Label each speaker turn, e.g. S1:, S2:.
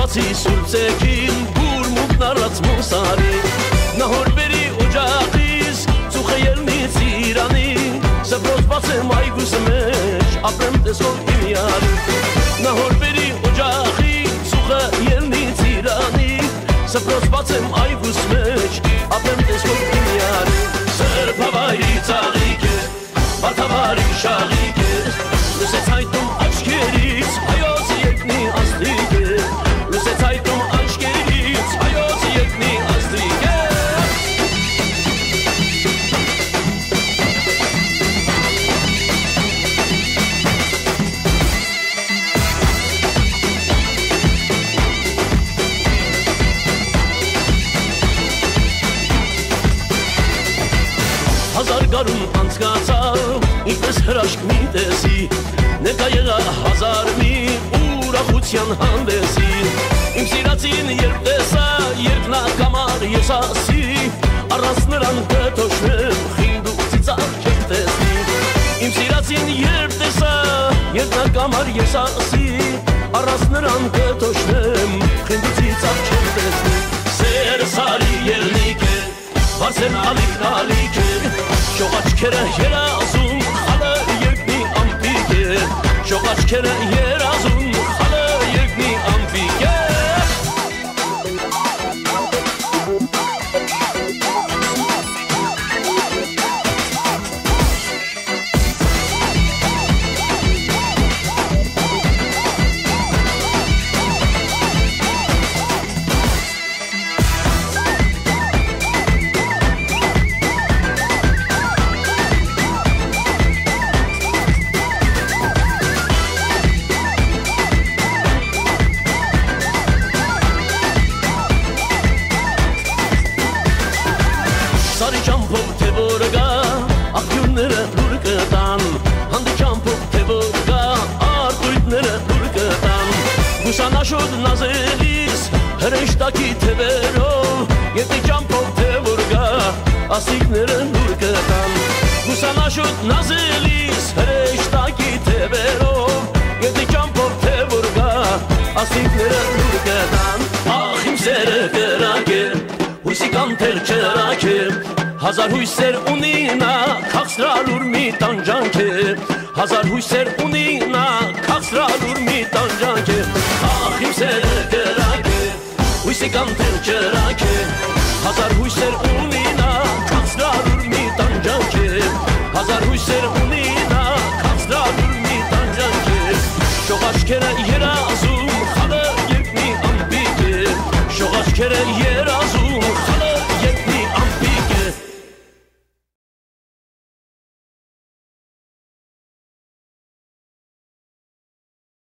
S1: բացի սուրծեքին բուրմուկն առած մուսարի նահոր բերի օջախիս ծուխը ելնից իրանի սպրոց բացեմ այգուս մեջ ապրեմ տեսքով իմ յարի նահոր բերի օջախի ծուխը ելնից իրանի սպրոց բացեմ այգուս մեջ ապրեմ տեսքով իմ յարի սրբավայրի ծաղիկ է բաթավարի շաղիկ է լուսեց հայտում աչքերից հայոց երկնի աստղիկ է լուսեց հայտում աչքերից հայոց երկնի աստղիկ է Հազար գարուն անցկացավ, ինքնս հրաշք մի տեսի Ներկա եղա հազար մի ուրախության հանդեսի Իմ սիրածին երբ տեսա, երբ նա կամար ես ասի Առանց նրան կթոշնեմ, խինդ ու ծիծաղ չեմ տեսնի Իմ սիրածին երբ տեսա, երբ նա կամար ես ասի Առանց նրան կթոշնեմ, խինդ ու ծիծաղ չեմ տեսնի Սեր սարի ելնիկ է, վարսեն ալիքն ալիք է Շող աչքերը երազում, խալը երկնի ամպիկ է Շող աչքերը երազում, խալը երկնի ամպիկ է Սարի ճամփով թե որ գա, աղբյուրները լուր կտան Հանդի ճամփով թե որ գա, արտույտները լուր կտան Գուսանաշոտ նազելիս, հրեշտակի թևերով Ետնի ճամփով թե որ գա, ասիկները լուր կտան Գուսանաշոտ նազելիս, հրեշտակի թևերով Ետնի ճամփով թե որ գա, ասիկները լուր կտան Ախ իմ սերը կրակ է Հույսի կանթեր չրակ է, հազար հույսեր ունի նա, քաղցրալուր մի տանջանք է Հազար հույսեր ունի նա, քաղցրալուր մի տանջանք է Ախ իմ սերը կրակ է, հույսի կանթեր չրակ է Հազար հույսեր ունի նա, քաղցրալուր մի տանջանք է Հազար հույսեր ունի նա, քաղցրալուր մի տանջանք է Շող աչքերը երազում, խալը երկնի ամպիկ է Շող աչքերը երազում, խալը